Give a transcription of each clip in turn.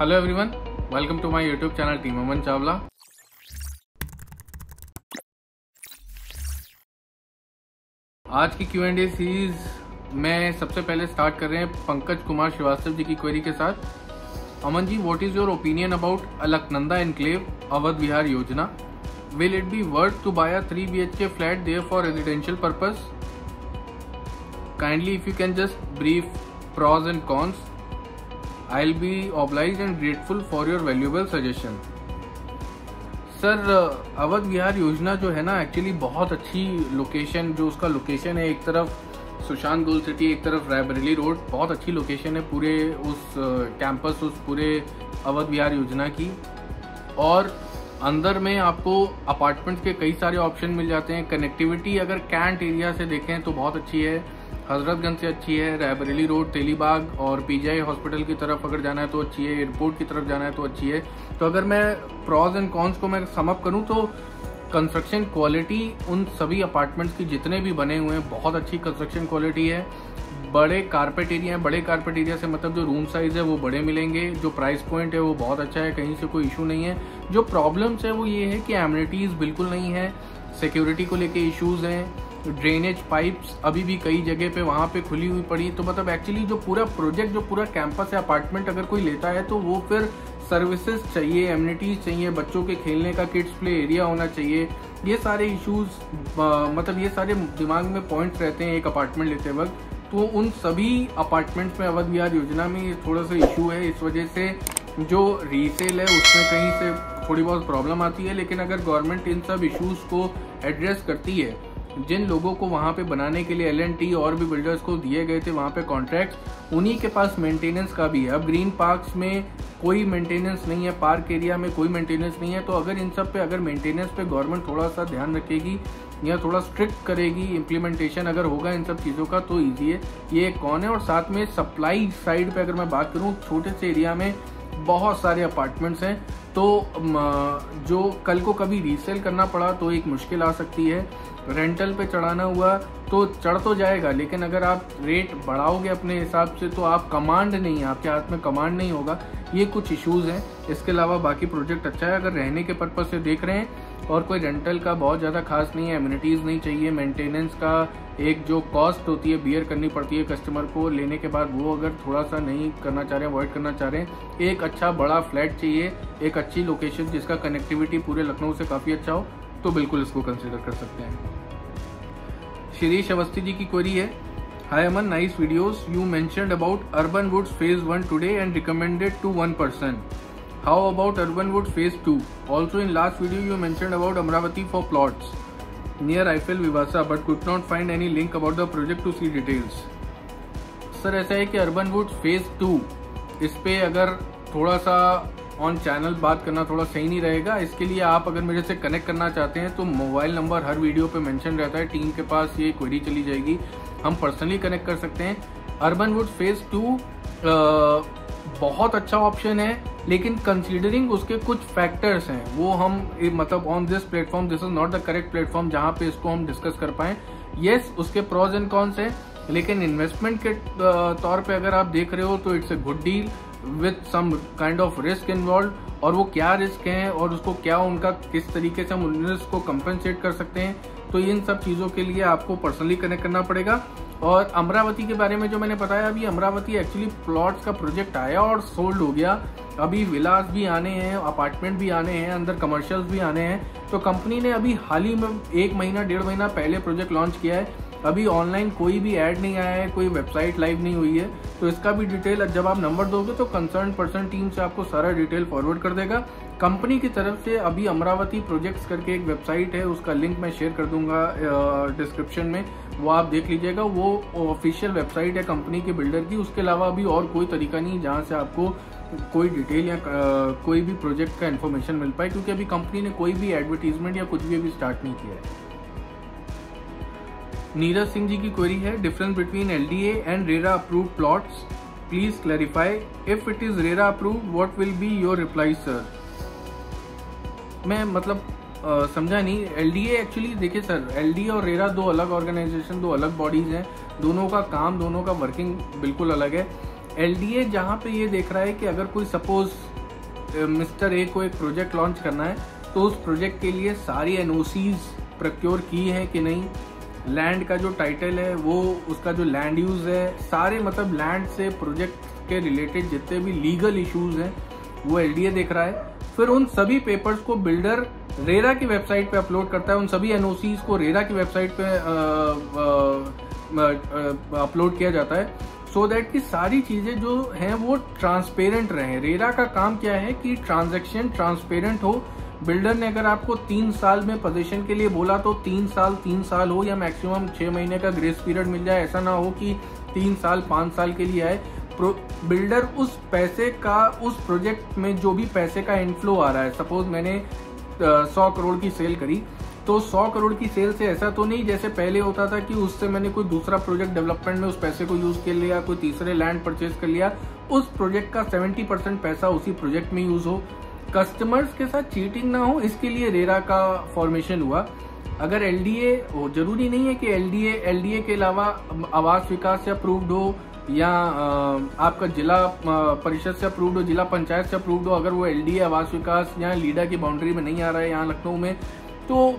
Hello everyone, welcome to my YouTube channel team Aman Chawla. आज की Q&A series में सबसे पहले स्टार्ट कर रहे हैं पंकज कुमार श्रीवास्तव जी की क्वेरी के साथ। Aman ji, what is your opinion about Alaknanda enclave Awadh Vihar Yojana? Will it be worth to buy a 3 BHK flat there for residential purpose? Kindly if you can just brief pros and cons, I'll be obliged and grateful for your valuable suggestion. Sir, Awadh Vihar Yojana जो है ना, actually बहुत अच्छी location, जो उसका location है, एक तरफ सुशांत गोल्ड सिटी, एक तरफ रायबरेली रोड, बहुत अच्छी लोकेशन है पूरे उस कैंपस, उस पूरे अवध विहार योजना की। और अंदर में आपको अपार्टमेंट्स के कई सारे ऑप्शन मिल जाते हैं। कनेक्टिविटी अगर कैंट एरिया से देखें तो बहुत अच्छी है, हजरतगंज से अच्छी है, रायबरेली रोड, तेलीबाग और पीजीआई हॉस्पिटल की तरफ अगर जाना है तो अच्छी है, एयरपोर्ट की तरफ जाना है तो अच्छी है। तो अगर मैं प्रॉज एंड कॉन्स को मैं सम अप करूं तो कंस्ट्रक्शन क्वालिटी उन सभी अपार्टमेंट्स की जितने भी बने हुए हैं बहुत अच्छी कंस्ट्रक्शन क्वालिटी है। बड़े कारपेट एरिया है, बड़े कारपेट एरिया से मतलब जो रूम साइज है वो बड़े मिलेंगे, जो प्राइस पॉइंट है वो बहुत अच्छा है, कहीं से कोई इशू नहीं है। जो प्रॉब्लम्स है वो ये है कि एमिनिटीज बिल्कुल नहीं है, सिक्योरिटी को लेके इश्यूज हैं, ड्रेनेज पाइप्स अभी भी कई जगह पे वहाँ पे खुली हुई पड़ी। तो मतलब एक्चुअली जो पूरा प्रोजेक्ट, जो पूरा कैंपस है, अपार्टमेंट अगर कोई लेता है तो वो फिर सर्विसेज चाहिए, एमिनिटीज चाहिए, बच्चों के खेलने का किड्स प्ले एरिया होना चाहिए। ये सारे इश्यूज मतलब ये सारे दिमाग में पॉइंट्स रहते हैं एक अपार्टमेंट लेते वक्त। तो उन सभी अपार्टमेंट्स में अवध विहार योजना में थोड़ा सा इशू है। इस वजह से जो रीसेल है उसमें कहीं से थोड़ी बहुत प्रॉब्लम आती है। लेकिन अगर गवर्नमेंट इन सब इश्यूज को एड्रेस करती है, जिन लोगों को वहाँ पे बनाने के लिए L&T और भी बिल्डर्स को दिए गए थे वहाँ पे कॉन्ट्रैक्ट, उन्हीं के पास मेंटेनेंस का भी है। अब ग्रीन पार्क्स में कोई मेंटेनेंस नहीं है, पार्क एरिया में कोई मेंटेनेंस नहीं है। तो अगर इन सब पे अगर मेंटेनेंस पे गवर्नमेंट थोड़ा सा ध्यान रखेगी या थोड़ा स्ट्रिक्ट करेगी, इम्प्लीमेंटेशन अगर होगा इन सब चीज़ों का तो ईजी है। ये कौन है। और साथ में सप्लाई साइड पे अगर मैं बात करूँ, छोटे से एरिया में बहुत सारे अपार्टमेंट्स हैं, तो जो कल को कभी रीसेल करना पड़ा तो एक मुश्किल आ सकती है। रेंटल पे चढ़ाना हुआ तो चढ़ तो जाएगा, लेकिन अगर आप रेट बढ़ाओगे अपने हिसाब से तो आप कमांड नहीं है, आपके हाथ में कमांड नहीं होगा। ये कुछ इश्यूज हैं। इसके अलावा बाकी प्रोजेक्ट अच्छा है। अगर रहने के पर्पज से देख रहे हैं और कोई रेंटल का बहुत ज़्यादा खास नहीं है, एमिनिटीज़ नहीं चाहिए, मेंटेनेंस का एक जो कॉस्ट होती है बियर करनी पड़ती है कस्टमर को लेने के बाद, वो अगर थोड़ा सा नहीं करना चाह रहे हैं, अवॉइड करना चाह रहे हैं, एक अच्छा बड़ा फ्लैट चाहिए, एक अच्छी लोकेशन जिसका कनेक्टिविटी पूरे लखनऊ से काफ़ी अच्छा हो, तो बिल्कुल इसको कंसिडर कर सकते हैं। शिरीष अवस्थी जी की क्वेरी है, hi Aman, nice videos, you mentioned about urban woods phase 1 today and recommended to 1%. How about Urban Wood Phase 2? Also in last video you mentioned about Amravati for plots near Eiffel Vivasa but could not find any link about the project to see details. Sir ऐसा है कि Urban Wood Phase 2 इस पे अगर थोड़ा सा on channel बात करना थोड़ा सही नहीं रहेगा। इसके लिए आप अगर मेरे से कनेक्ट करना चाहते हैं तो मोबाइल नंबर हर वीडियो पे मेंशन रहता है, टीम के पास ये क्वेरी चली जाएगी, हम पर्सनली कनेक्ट कर सकते हैं। अर्बन वुड फेज 2 बहुत अच्छा ऑप्शन है, लेकिन कंसीडरिंग उसके कुछ फैक्टर्स हैं वो हम मतलब on this platform, this is not the correct platform जहां पे इसको हम डिस्कस कर पाएं। यस, उसके प्रोज एंड कॉन्स हैं, लेकिन इन्वेस्टमेंट के तौर पे अगर आप देख रहे हो तो it's a good deal with some kind of risk involve. और वो क्या रिस्क हैं और उसको क्या उनका किस तरीके से हम उन रिस्क को कंपनसेट कर सकते हैं, तो इन सब चीज़ों के लिए आपको पर्सनली कनेक्ट करना पड़ेगा। और अमरावती के बारे में जो मैंने बताया, अभी अमरावती एक्चुअली प्लॉट्स का प्रोजेक्ट आया और सोल्ड हो गया। अभी विलास भी आने हैं, अपार्टमेंट भी आने हैं, अंदर कमर्शियल्स भी आने हैं। तो कंपनी ने अभी हाल ही में 1 महीना 1.5 महीना पहले प्रोजेक्ट लॉन्च किया है। अभी ऑनलाइन कोई भी ऐड नहीं आया है, कोई वेबसाइट लाइव नहीं हुई है। तो इसका भी डिटेल जब आप नंबर दोगे तो कंसर्न पर्सन टीम से आपको सारा डिटेल फॉरवर्ड कर देगा। कंपनी की तरफ से अभी अमरावती प्रोजेक्ट्स करके एक वेबसाइट है, उसका लिंक मैं शेयर कर दूंगा डिस्क्रिप्शन में, वो आप देख लीजिएगा। वो ऑफिशियल वेबसाइट है कंपनी के बिल्डर की। उसके अलावा अभी और कोई तरीका नहीं जहाँ से आपको कोई डिटेल या कोई भी प्रोजेक्ट का इन्फॉर्मेशन मिल पाए, क्योंकि अभी कंपनी ने कोई भी एडवर्टीजमेंट या कुछ भी अभी स्टार्ट नहीं किया है। नीरज सिंह जी की क्वेरी है, difference between LDA and RERA approved plots, please clarify, if it is RERA approved what will be your reply sir? मैं मतलब समझा नहीं। LDA एक्चुअली देखिए सर, LDA और रेरा दो अलग ऑर्गेनाइजेशन, दो अलग बॉडीज हैं, दोनों का काम, दोनों का वर्किंग बिल्कुल अलग है। LDA जहाँ पे ये देख रहा है कि अगर कोई सपोज मिस्टर ए को एक प्रोजेक्ट लॉन्च करना है तो उस प्रोजेक्ट के लिए सारी NOCs प्रोक्योर की है कि नहीं, लैंड का जो टाइटल है वो, उसका जो लैंड यूज है, सारे मतलब लैंड से प्रोजेक्ट के रिलेटेड जितने भी लीगल इश्यूज हैं वो LDA देख रहा है। फिर उन सभी पेपर्स को बिल्डर रेरा की वेबसाइट पे अपलोड करता है, उन सभी NOCs को रेरा की वेबसाइट पे अपलोड किया जाता है, सो दैट कि सारी चीजें जो हैं वो ट्रांसपेरेंट रहें। रेरा का काम क्या है कि ट्रांजैक्शन ट्रांसपेरेंट हो। बिल्डर ने अगर आपको 3 साल में पोजीशन के लिए बोला तो 3 साल हो या मैक्सिमम 6 महीने का ग्रेस पीरियड मिल जाए। ऐसा ना हो कि 3 साल 5 साल के लिए आए। बिल्डर उस पैसे का, उस प्रोजेक्ट में जो भी पैसे का इनफ्लो आ रहा है, सपोज मैंने 100 करोड़ की सेल करी, तो 100 करोड़ की सेल से ऐसा तो नहीं जैसे पहले होता था कि उससे मैंने कोई दूसरा प्रोजेक्ट डेवलपमेंट में उस पैसे को यूज कर लिया, कोई तीसरे लैंड परचेज कर लिया, उस प्रोजेक्ट का 70% पैसा उसी प्रोजेक्ट में यूज हो। कस्टमर्स के साथ चीटिंग ना हो, इसके लिए रेरा का फॉर्मेशन हुआ। अगर LDA हो, जरूरी नहीं है कि LDA के अलावा आवास विकास से अप्रूव्ड हो या आपका जिला परिषद से अप्रूव्ड हो, जिला पंचायत से अप्रूव्ड हो। अगर वो LDA आवास विकास या लीडा की बाउंड्री में नहीं आ रहा है यहाँ लखनऊ में, तो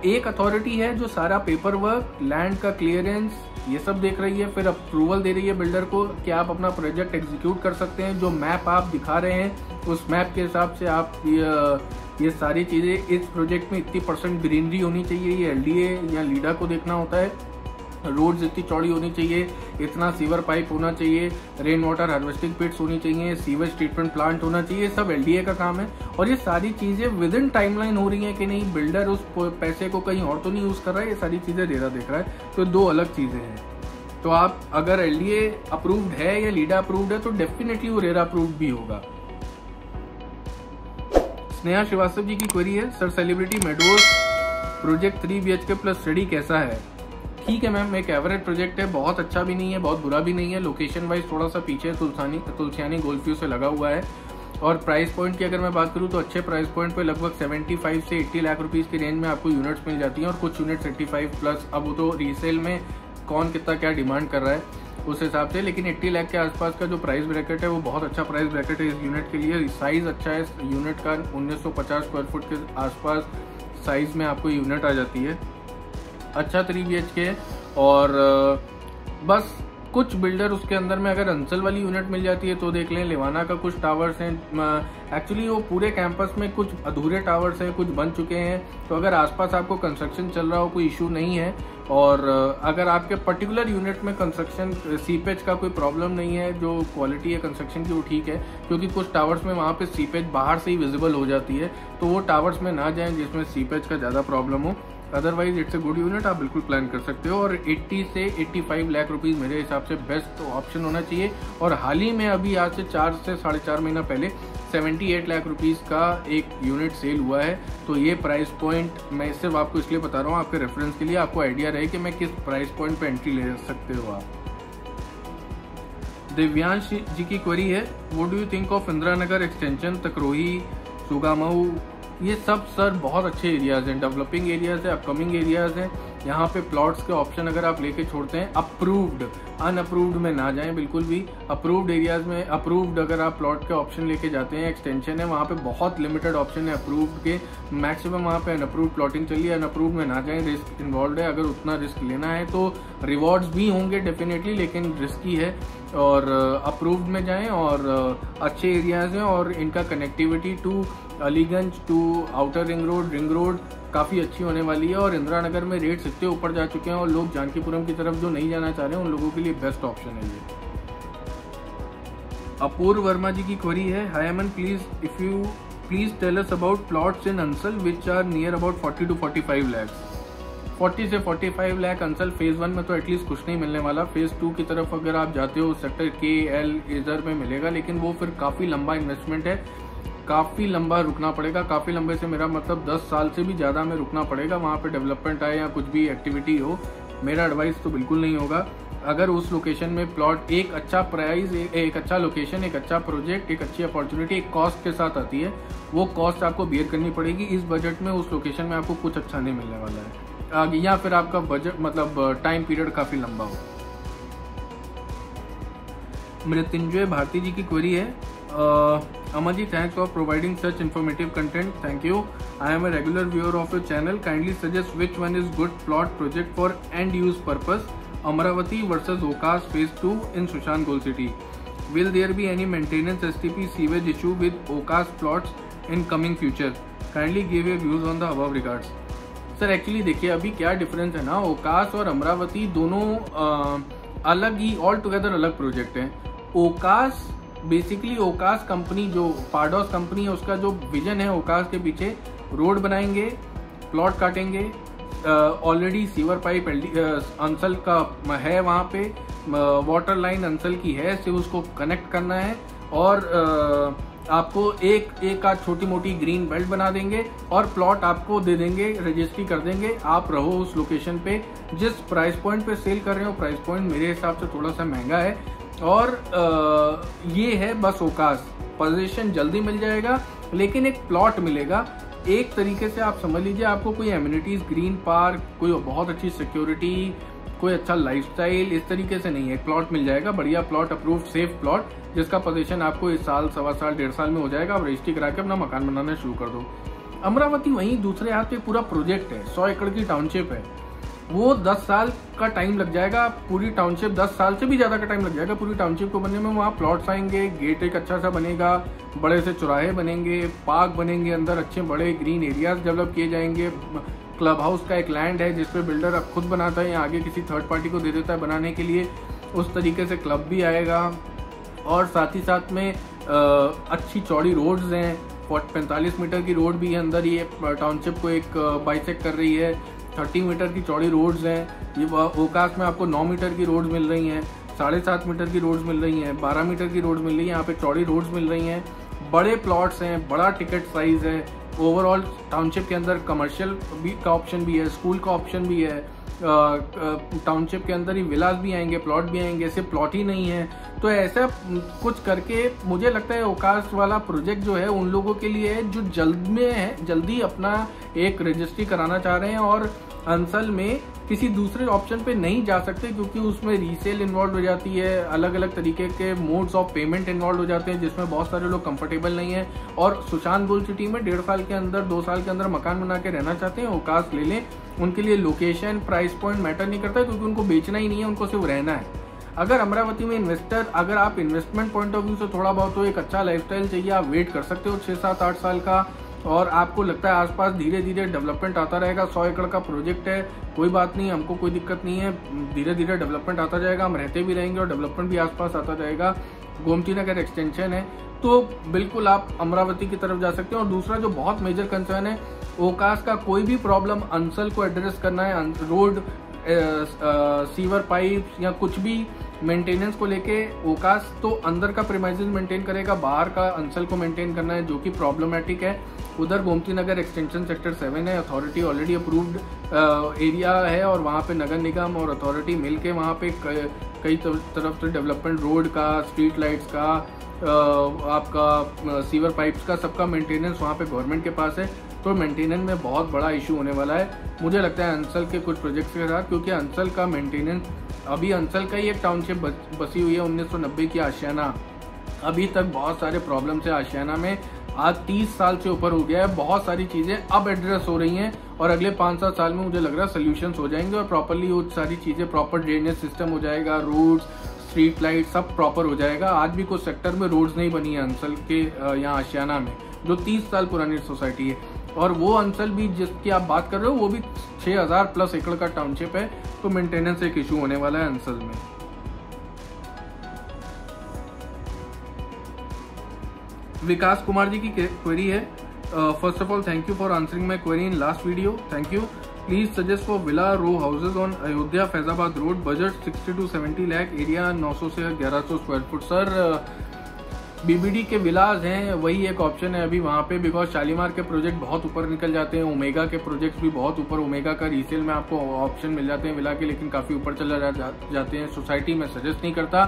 एक अथॉरिटी है जो सारा पेपर वर्क, लैंड का क्लियरेंस, ये सब देख रही है, फिर अप्रूवल दे रही है बिल्डर को कि आप अपना प्रोजेक्ट एग्जीक्यूट कर सकते हैं। जो मैप आप दिखा रहे हैं उस मैप के हिसाब से आप ये सारी चीजें, इस प्रोजेक्ट में इतनी % ग्रीनरी होनी चाहिए, ये LDA या लीडा को देखना होता है। रोड्स इतनी चौड़ी होनी चाहिए, इतना सीवर पाइप होना चाहिए, रेन वाटर हार्वेस्टिंग पिट्स होनी चाहिए, सीवेज ट्रीटमेंट प्लांट होना चाहिए, सब LDA का काम है। और ये सारी चीजें विद इन टाइमलाइन हो रही हैं कि नहीं, बिल्डर उस पैसे को कहीं और तो नहीं यूज कर रहा है, ये सारी चीजें रेरा देख रहा है। तो 2 अलग चीजें हैं। तो आप अगर LDA अप्रूव्ड है या लीडा अप्रूव्ड है तो डेफिनेटली वो रेरा अप्रूव्ड भी होगा। स्नेहा श्रीवास्तव जी की क्वेरी है, sir celebrity meadows project 3 BHK plus study कैसा है? ठीक है मैम, एक एवरेज प्रोजेक्ट है, बहुत अच्छा भी नहीं है, बहुत बुरा भी नहीं है। लोकेशन वाइज थोड़ा सा पीछे तुलसियानी गोल्फ व्यू से लगा हुआ है। और प्राइस पॉइंट की अगर मैं बात करूं तो अच्छे प्राइस पॉइंट पे लगभग 75 से 80 लाख रुपीस की रेंज में आपको यूनिट्स मिल जाती हैं, और कुछ यूनिट्स 85 प्लस। अब वो तो रीसेल में कौन कितना क्या डिमांड कर रहा है उस हिसाब से, लेकिन 80 लाख के आसपास का जो प्राइस ब्रैकेट है वो बहुत अच्छा प्राइस ब्रैकेट है इस यूनिट के लिए। साइज अच्छा है इस यूनिट का, 1950 स्क्वायर फुट के आसपास साइज में आपको यूनिट आ जाती है। अच्छा 3 BHK है। और बस कुछ बिल्डर उसके अंदर में अगर अंसल वाली यूनिट मिल जाती है तो देख लें। लेवाना का कुछ टावर्स हैं, एक्चुअली वो पूरे कैंपस में कुछ अधूरे टावर्स हैं, कुछ बन चुके हैं। तो अगर आसपास आपको कंस्ट्रक्शन चल रहा हो, कोई इशू नहीं है। और अगर आपके पर्टिकुलर यूनिट में कंस्ट्रक्शन सीपेज का कोई प्रॉब्लम नहीं है, जो क्वालिटी है कंस्ट्रक्शन की वो ठीक है, क्योंकि कुछ टावर्स में वहाँ पे सीपेज बाहर से ही विजिबल हो जाती है, तो वो टावर्स में ना जाएं जिसमें सीपेज का ज़्यादा प्रॉब्लम हो। Otherwise it's a good unit, आप बिल्कुल प्लान कर सकते हो। और 80 से 85 लाख रुपीस मेरे हिसाब से बेस्ट ऑप्शन होना चाहिए। और हाल ही में अभी आज से 4 से 4.5 महीना पहले 78 लाख रुपीस का एक यूनिट सेल हुआ है। तो ये प्राइस पॉइंट मैं सिर्फ आपको इसलिए बता रहा हूँ आपके रेफरेंस के लिए, आपको आइडिया रहे कि मैं किस प्राइस पॉइंट पे एंट्री ले सकते हो आप। दिव्यांश जी की क्वेरी है, what do you think of Indira Nagar extension, Takrohi, Sugamau? ये सब सर बहुत अच्छे एरियाज हैं, डेवलपिंग एरियाज है, अपकमिंग एरियाज हैं। यहाँ पे प्लॉट्स के ऑप्शन अगर आप लेके छोड़ते हैं, अप्रूव्ड, अनअप्रूव्ड में ना जाएं बिल्कुल भी। अप्रूव्ड एरियाज में, अप्रूव्ड अगर आप प्लॉट के ऑप्शन लेके जाते हैं, एक्सटेंशन है, वहाँ पे बहुत लिमिटेड ऑप्शन है अप्रूव्ड के, मैक्सिमम वहाँ पे अनअप्रूव्ड प्लॉटिंग चलिए। अनअप्रूव्ड में ना जाएं, रिस्क इन्वॉल्व है। अगर उतना रिस्क लेना है तो रिवॉर्ड्स भी होंगे डेफिनेटली, लेकिन रिस्की है। और अप्रूव्ड में जाएं, और अच्छे एरियाज हैं, और इनका connectivity to Aliganj, to outer ring road काफ़ी अच्छी होने वाली है। और इंदिरा नगर में रेट्स इतने ऊपर जा चुके हैं, और लोग जानकीपुरम की तरफ जो नहीं जाना चाह रहे हैं उन लोगों के लिए बेस्ट ऑप्शन है ये। अपूर्व वर्मा जी की क्वेरी है, hi Aman, please tell us about plots in Ansal which are near about 40 to 45 lakh. 40 से 45 लाख अंसल फेज 1 में तो एटलीस्ट कुछ नहीं मिलने वाला। फेज 2 की तरफ अगर आप जाते हो सेक्टर KL इधर में मिलेगा, लेकिन वो फिर काफ़ी लंबा इन्वेस्टमेंट है, काफ़ी लंबा रुकना पड़ेगा। काफ़ी लंबे से मेरा मतलब 10 साल से भी ज़्यादा में रुकना पड़ेगा, वहाँ पे डेवलपमेंट आए या कुछ भी एक्टिविटी हो। मेरा एडवाइस तो बिल्कुल नहीं होगा। अगर उस लोकेशन में प्लॉट, एक अच्छा प्राइस, एक अच्छा लोकेशन, एक अच्छा प्रोजेक्ट, एक अच्छी अपॉर्चुनिटी एक कॉस्ट के साथ आती है, वो कॉस्ट आपको बियर करनी पड़ेगी। इस बजट में उस लोकेशन में आपको कुछ अच्छा नहीं मिलने वाला है आगे, या फिर आपका बजट मतलब टाइम पीरियड काफ़ी लंबा हो। मृत्युंजय भारती जी की क्वेरी है, Amar ji thanks for providing such informative content, thank you. I am a regular viewer of your channel, kindly suggest which one is good plot project for end use purpose, Amravati versus ओकास phase 2 in Sushant golf city. Will there be any maintenance STP sewage issue with OCAS plots in coming future? Kindly give your views on the above regards. Sir actually देखिए अभी क्या difference है ना, ओकास और अमरावती दोनों अलग ही all together अलग project हैं। ओकास बेसिकली ओकास कंपनी जो पार्डोस कंपनी है उसका जो विजन है, ओकास के पीछे रोड बनाएंगे, प्लॉट काटेंगे, ऑलरेडी सीवर पाइप अंसल का है, वहाँ पे वाटर लाइन अंसल की है, सिर्फ उसको कनेक्ट करना है और आपको एक आध छोटी मोटी ग्रीन बेल्ट बना देंगे और प्लॉट आपको दे देंगे, रजिस्ट्री कर देंगे, आप रहो उस लोकेशन पे। जिस प्राइस पॉइंट पे सेल कर रहे हो, प्राइस पॉइंट मेरे हिसाब से थोड़ा सा महंगा है और ये है बस ओकास। पोजीशन जल्दी मिल जाएगा लेकिन एक प्लॉट मिलेगा। एक तरीके से आप समझ लीजिए आपको कोई एमिनिटीज, ग्रीन पार्क, कोई बहुत अच्छी सिक्योरिटी, कोई अच्छा लाइफस्टाइल, इस तरीके से नहीं है। प्लॉट मिल जाएगा, बढ़िया प्लॉट, अप्रूव्ड सेफ प्लॉट, जिसका पोजीशन आपको इस साल, सवा साल, 1.5 साल में हो जाएगा। आप रजिस्ट्री करा के अपना मकान बनाना शुरू कर दो। अमरावती वहीं दूसरे हाथ पे पूरा प्रोजेक्ट है, 100 एकड़ की टाउनशिप है, वो 10 साल का टाइम लग जाएगा। पूरी टाउनशिप 10 साल से भी ज्यादा का टाइम लग जाएगा पूरी टाउनशिप को बनने में। वहाँ प्लॉट्स आएंगे, गेट एक अच्छा सा बनेगा, बड़े से चौराहे बनेंगे, पार्क बनेंगे, अंदर अच्छे बड़े ग्रीन एरियाज डेवलप किए जाएंगे। क्लब हाउस का एक लैंड है जिसपे बिल्डर अब खुद बनाता है या आगे किसी थर्ड पार्टी को दे देता है बनाने के लिए, उस तरीके से क्लब भी आएगा। और साथ ही साथ में अच्छी चौड़ी रोड्स हैं, 45 मीटर की रोड भी है अंदर, ये टाउनशिप को एक बाइसेक्ट कर रही है। 30 मीटर की चौड़ी रोड्स हैं। ये ओकास में आपको 9 मीटर की रोड्स मिल रही हैं, 7.5 मीटर की रोड्स मिल रही हैं, 12 मीटर की रोड्स मिल रही हैं, यहाँ पे चौड़ी रोड्स मिल रही हैं, बड़े प्लॉट्स हैं, बड़ा टिकट साइज है। ओवरऑल टाउनशिप के अंदर कमर्शियल भी का ऑप्शन भी है, स्कूल का ऑप्शन भी है, टाउनशिप के अंदर ही विलास भी आएंगे, प्लॉट भी आएंगे, सिर्फ प्लॉट ही नहीं है। तो ऐसा कुछ करके मुझे लगता है ओकास वाला प्रोजेक्ट जो है उन लोगों के लिए है जो जल्दी अपना एक रजिस्ट्री कराना चाह रहे हैं और अंसल में किसी दूसरे ऑप्शन पे नहीं जा सकते, क्योंकि उसमें रीसेल इन्वॉल्व हो जाती है, अलग अलग तरीके के मोड्स ऑफ पेमेंट इन्वॉल्व हो जाते हैं, जिसमें बहुत सारे लोग कंफर्टेबल नहीं है और सुशांत गोल्ड सिटी में 1.5 साल के अंदर, 2 साल के अंदर मकान बना के रहना चाहते हैं, ओकास ले लें। उनके लिए लोकेशन, प्राइस पॉइंट मैटर नहीं करता, क्योंकि उनको बेचना ही नहीं है, उनको सिर्फ रहना है। अगर अमरावती में अगर आप इन्वेस्टमेंट पॉइंट ऑफ व्यू से थोड़ा बहुत तो एक अच्छा लाइफस्टाइल चाहिए, आप वेट कर सकते हो 6, 7, 8 साल का, और आपको लगता है आसपास धीरे धीरे डेवलपमेंट आता रहेगा। 100 एकड़ का प्रोजेक्ट है, कोई बात नहीं, हमको कोई दिक्कत नहीं है, धीरे धीरे डेवलपमेंट आता जाएगा, हम रहते भी रहेंगे और डेवलपमेंट भी आसपास आता जाएगा। गोमती नगर एक्सटेंशन है, तो बिल्कुल आप अमरावती की तरफ जा सकते हैं। और दूसरा जो बहुत मेजर कंसर्न है, ओकास का कोई भी प्रॉब्लम अंसल को एड्रेस करना है, रोड, सीवर पाइप या कुछ भी मेंटेनेंस को लेके ओकास तो अंदर का प्रीमाइसेस मेंटेन करेगा, बाहर का अंसल को मेंटेन करना है, जो कि प्रॉब्लमेटिक है। उधर गोमती नगर एक्सटेंशन सेक्टर 7 है, अथॉरिटी ऑलरेडी अप्रूव्ड एरिया है और वहाँ पे नगर निगम और अथॉरिटी मिलके वहाँ पे कई तरफ से डेवलपमेंट, रोड का, स्ट्रीट लाइट्स का, आपका सीवर पाइप्स का, सबका मेंटेनेंस वहाँ पे गवर्नमेंट के पास है। तो मेंटेनेंस में बहुत बड़ा इशू होने वाला है मुझे लगता है अंसल के कुछ प्रोजेक्ट्स के साथ, क्योंकि अंसल का मेंटेनेंस, अभी अंसल का ही एक टाउनशिप बसी हुई है 1990 की आशियाना, अभी तक बहुत सारे प्रॉब्लम्स है आशियाना में, आज 30 साल से ऊपर हो गया है। बहुत सारी चीजें अब एड्रेस हो रही हैं और अगले 5-7 साल में मुझे लग रहा है सोल्यूशंस हो जाएंगे और प्रॉपरली वो सारी चीजें, प्रॉपर ड्रेनेज सिस्टम हो जाएगा, रोड्स, स्ट्रीट लाइट सब प्रॉपर हो जाएगा। आज भी कुछ सेक्टर में रोड्स नहीं बनी है अंसल के यहाँ आशियाना में, जो 30 साल पुरानी सोसाइटी है, और वो अंसल भी जिसकी आप बात कर रहे हो वो भी 6000+ एकड़ का टाउनशिप है। तो मेंटेनेंस एक इशू होने वाला है अंसल में। विकास कुमार जी की क्वेरी है, first of all thank you for answering my query in last video, thank you. Please suggest for villa row houses on Ayodhya Faizabad road, budget 60 to 70 lakh, area 900 से 1100 स्क्वायर फुट। सर बीबीडी के विलास हैं, वही एक ऑप्शन है अभी वहाँ पे, बिकॉज शालीमार के प्रोजेक्ट बहुत ऊपर निकल जाते हैं, ओमेगा के प्रोजेक्ट्स भी बहुत ऊपर, ओमेगा का रीसेल में आपको ऑप्शन मिल जाते हैं विला के, लेकिन काफी ऊपर चला जाते हैं। सोसाइटी में सजेस्ट नहीं करता,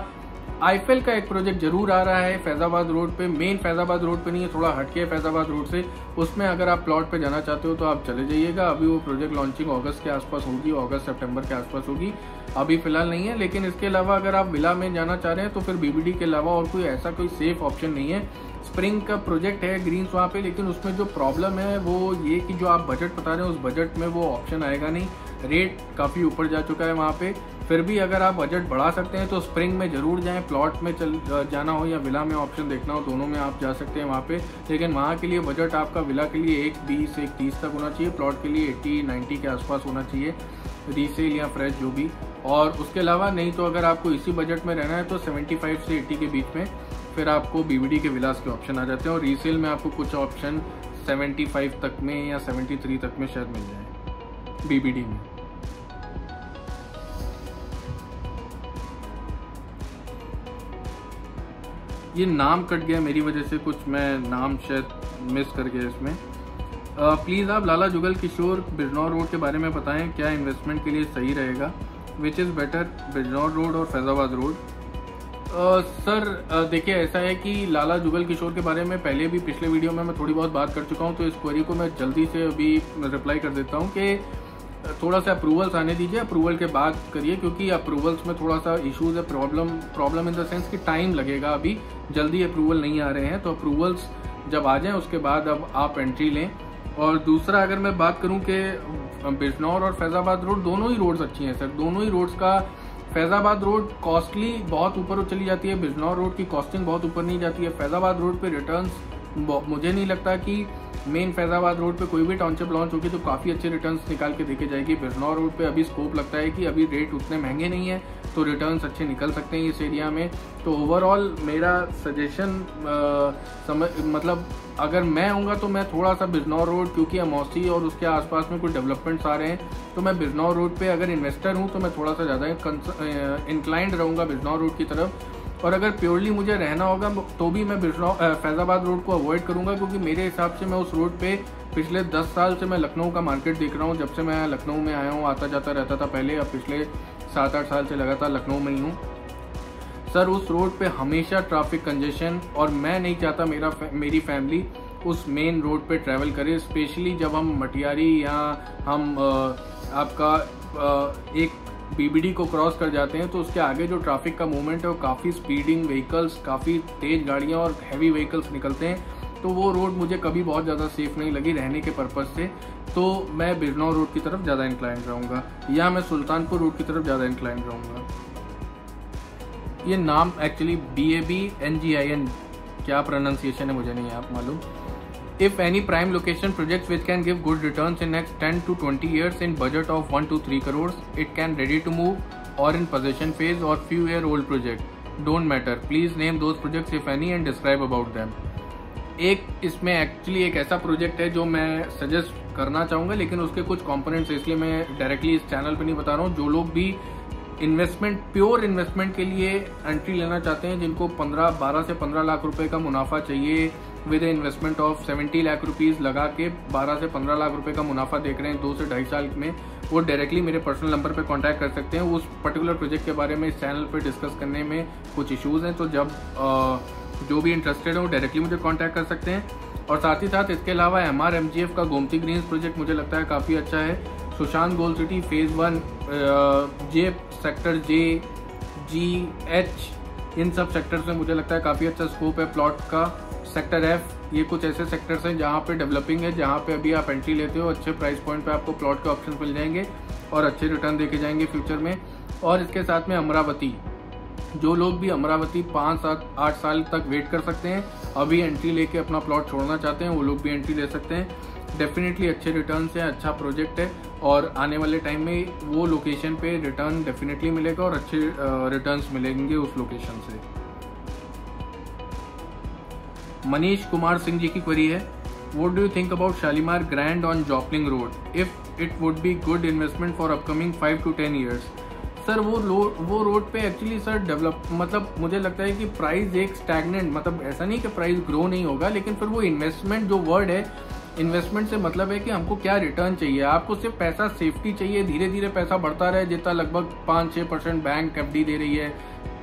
आईफेल का एक प्रोजेक्ट जरूर आ रहा है फैजाबाद रोड पे, मेन फैजाबाद रोड पे नहीं है, थोड़ा हटके है फैजाबाद रोड से। उसमें अगर आप प्लॉट पे जाना चाहते हो तो आप चले जाइएगा। अभी वो प्रोजेक्ट लॉन्चिंग अगस्त के आसपास होगी, अगस्त सितंबर के आसपास होगी, अभी फिलहाल नहीं है। लेकिन इसके अलावा अगर आप विला में जाना चाह रहे हैं तो फिर बीबीडी के अलावा और कोई ऐसा कोई सेफ ऑप्शन नहीं है। स्प्रिंग का प्रोजेक्ट है ग्रीन्स वहाँ पे, लेकिन उसमें जो प्रॉब्लम है वो ये कि जो आप बजट बता रहे हैं उस बजट में वो ऑप्शन आएगा नहीं, रेट काफ़ी ऊपर जा चुका है वहाँ पे। फिर भी अगर आप बजट बढ़ा सकते हैं तो स्प्रिंग में जरूर जाएं, प्लॉट में जाना हो या विला में ऑप्शन देखना हो, दोनों में आप जा सकते हैं वहाँ पे। लेकिन वहाँ के लिए बजट आपका विला के लिए 120 130 तक होना चाहिए, प्लॉट के लिए 80-90 के आसपास होना चाहिए, रीसेल या फ्रेश जो भी। और उसके अलावा नहीं तो अगर आपको इसी बजट में रहना है तो 75 से 80 के बीच में फिर आपको बीबीडी के विलास के ऑप्शन आ जाते हैं। और रीसेल में आपको कुछ ऑप्शन 75 तक में या 73 तक में शायद मिल जाए बीबीडी में। ये नाम कट गया मेरी वजह से, कुछ मैं नाम शायद मिस कर गया इसमें। प्लीज़ आप लाला जुगल किशोर बिजनौर रोड के बारे में बताएं, क्या इन्वेस्टमेंट के लिए सही रहेगा, which is better Bijnor road और फैजाबाद रोड। सर देखिए ऐसा है कि लाला जुगल किशोर के बारे में पहले भी पिछले वीडियो में मैं थोड़ी बहुत बात कर चुका हूं, तो इस क्वेरी को मैं जल्दी से अभी रिप्लाई कर देता हूं कि थोड़ा सा अप्रूवल्स आने दीजिए, अप्रूवल के बाद करिए, क्योंकि अप्रूवल्स में थोड़ा सा इश्यूज है, प्रॉब्लम इन द सेंस कि टाइम लगेगा, अभी जल्दी अप्रूवल नहीं आ रहे हैं। तो अप्रूवल्स जब आ जाएं उसके बाद अब आप एंट्री लें। और दूसरा अगर मैं बात करूं कि बिजनौर और फैजाबाद रोड दोनों ही रोड्स अच्छी हैं सर, दोनों ही रोड्स का फैजाबाद रोड कॉस्टली बहुत ऊपर चली जाती है, बिजनौर रोड की कॉस्टिंग बहुत ऊपर नहीं जाती है। फैजाबाद रोड पे रिटर्न्स मुझे नहीं लगता कि मेन फैजाबाद रोड पे कोई भी टाउनशिप लॉन्च होगी तो काफ़ी अच्छे रिटर्न्स निकाल के देके जाएगी। बिजनौर रोड पे अभी स्कोप लगता है कि अभी रेट उतने महंगे नहीं है तो रिटर्न्स अच्छे निकल सकते हैं इस एरिया में। तो ओवरऑल मेरा सजेशन मतलब अगर मैं आऊँगा तो मैं थोड़ा सा बिजनौर रोड, क्योंकि अमौसी और उसके आसपास में कुछ डेवलपमेंट्स आ रहे हैं, तो मैं बिजनौर रोड पे अगर इन्वेस्टर हूँ तो मैं थोड़ा सा ज़्यादा इंक्लाइंड रहूँगा बिजनौर रोड की तरफ। और अगर प्योरली मुझे रहना होगा तो भी मैं फैजाबाद रोड को अवॉइड करूंगा, क्योंकि मेरे हिसाब से मैं उस रोड पे पिछले 10 साल से मैं लखनऊ का मार्केट देख रहा हूँ। जब से मैं लखनऊ में आया हूँ आता जाता रहता था पहले, अब पिछले 7-8 साल से लगातार लखनऊ में ही हूँ सर। उस रोड पे हमेशा ट्रैफिक कंजेशन, और मैं नहीं चाहता मेरी फैमिली उस मेन रोड पे ट्रैवल करे, स्पेशली जब हम मटियारी या हम आपका एक बीबीडी को क्रॉस कर जाते हैं तो उसके आगे जो ट्रैफिक का मूवमेंट है वो काफ़ी स्पीडिंग व्हीकल्स, काफ़ी तेज गाड़ियाँ और हैवी व्हीकल्स निकलते हैं, तो वो रोड मुझे कभी बहुत ज़्यादा सेफ नहीं लगी रहने के पर्पज़ से। तो मैं बिजनौर रोड की तरफ ज़्यादा इंक्लाइन रहूँगा या मैं सुल्तानपुर रोड की तरफ ज़्यादा इंक्लाइन रहूँगा। ये नाम एक्चुअली BABNGIN क्या प्रोनाउंसिएशन है मुझे नहीं आप मालूम। If any prime location projects which can give good returns in next 10 to 20 years in budget of 1 to 3 crores, it can ready to move or in possession phase or few year old project. Don't matter. Please name those projects if any and describe about them. एक इसमें actually एक ऐसा project है जो मैं suggest करना चाहूँगा, लेकिन उसके कुछ कंपोनेंट्स इसलिए मैं डायरेक्टली इस चैनल पे नहीं बता रहा हूँ। जो लोग भी इन्वेस्टमेंट, प्योर इन्वेस्टमेंट के लिए एंट्री लेना चाहते हैं, जिनको 12 से 15 लाख रुपए का मुनाफा चाहिए with investment of 70 lakh rupees लगा के 12 से 15 लाख रुपए का मुनाफा देख रहे हैं 2 से 2.5 साल में, वो डायरेक्टली मेरे पर्सनल नंबर पे कांटेक्ट कर सकते हैं। उस पर्टिकुलर प्रोजेक्ट के बारे में इस चैनल पे डिस्कस करने में कुछ इश्यूज़ हैं, तो जब जो भी इंटरेस्टेड है वो डायरेक्टली मुझे कॉन्टैक्ट कर सकते हैं। और साथ ही साथ इसके अलावा MRMGF का गोमती ग्रीन्स प्रोजेक्ट मुझे लगता है काफ़ी अच्छा है। सुशांत गोल्ड सिटी फेज़ 1 जे सेक्टर J, G, H इन सब सेक्टर्स में मुझे लगता है काफ़ी अच्छा स्कोप है प्लॉट का। सेक्टर F ये कुछ ऐसे सेक्टर्स हैं जहाँ पे डेवलपिंग है, जहाँ पे अभी आप एंट्री लेते हो अच्छे प्राइस पॉइंट पे आपको प्लॉट के ऑप्शन मिल जाएंगे और अच्छे रिटर्न देके जाएंगे फ्यूचर में। और इसके साथ में अमरावती, जो लोग भी अमरावती 5-7-8 साल तक वेट कर सकते हैं, अभी एंट्री लेके अपना प्लॉट छोड़ना चाहते हैं, वो लोग भी एंट्री ले सकते हैं। डेफिनेटली अच्छे रिटर्न है, अच्छा प्रोजेक्ट है और आने वाले टाइम में वो लोकेशन पे रिटर्न डेफिनेटली मिलेगा और अच्छे रिटर्न्स मिलेंगे उस लोकेशन से। मनीष कुमार सिंह जी की क्वेरी है, what do you think about Shalimar grand on Jopling road, if it would be good investment for upcoming 5 to 10 years। Sir वो रोड पे एक्चुअली सर डेवलप, मतलब मुझे लगता है कि प्राइस एक स्टैग्नेंट, मतलब ऐसा नहीं कि प्राइस ग्रो नहीं होगा, लेकिन फिर वो इन्वेस्टमेंट जो वर्ड है, इन्वेस्टमेंट से मतलब है कि हमको क्या रिटर्न चाहिए, आपको सिर्फ पैसा सेफ्टी चाहिए, धीरे धीरे पैसा बढ़ता रहे, जितना लगभग 5-6% बैंक FD दे रही है,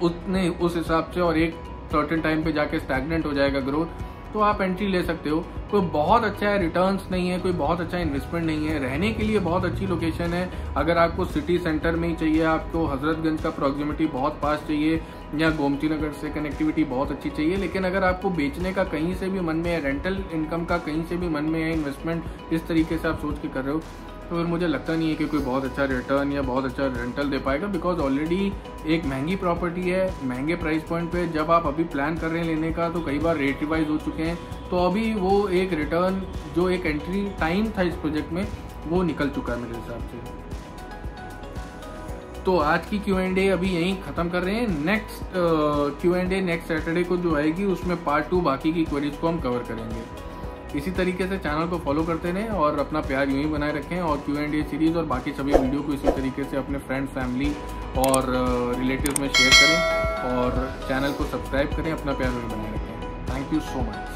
उतने उस हिसाब से और एक सर्टेन टाइम पे जाके स्टैग्नेंट हो जाएगा ग्रोथ, तो आप एंट्री ले सकते हो। कोई बहुत अच्छा है रिटर्न्स नहीं है, कोई बहुत अच्छा इन्वेस्टमेंट नहीं है, रहने के लिए बहुत अच्छी लोकेशन है। अगर आपको सिटी सेंटर में ही चाहिए, आपको हजरतगंज का प्रॉक्सिमिटी बहुत पास चाहिए या गोमती नगर से कनेक्टिविटी बहुत अच्छी चाहिए, लेकिन अगर आपको बेचने का कहीं से भी मन में है, रेंटल इनकम का कहीं से भी मन में है, इन्वेस्टमेंट इस तरीके से आप सोच के कर रहे हो, तो फिर मुझे लगता नहीं है कि कोई बहुत अच्छा रिटर्न या बहुत अच्छा रेंटल दे पाएगा, बिकॉज ऑलरेडी एक महंगी प्रॉपर्टी है, महंगे प्राइस पॉइंट पे। जब आप अभी प्लान कर रहे हैं लेने का तो कई बार रेट रिवाइज हो चुके हैं, तो अभी वो एक रिटर्न जो एक एंट्री टाइम था इस प्रोजेक्ट में वो निकल चुका है मेरे हिसाब से। तो आज की Q&A अभी यहीं खत्म कर रहे हैं। नेक्स्ट Q&A नेक्स्ट सैटरडे को जो आएगी उसमें पार्ट 2 बाकी की क्वेरीज को हम कवर करेंगे। इसी तरीके से चैनल को फॉलो करते रहें और अपना प्यार यूं ही बनाए रखें, और Q&A सीरीज और बाकी सभी वीडियो को इसी तरीके से अपने फ्रेंड्स, फैमिली और रिलेटिव्स में शेयर करें और चैनल को सब्सक्राइब करें। अपना प्यार यूं ही बनाए रखें। Thank you so much.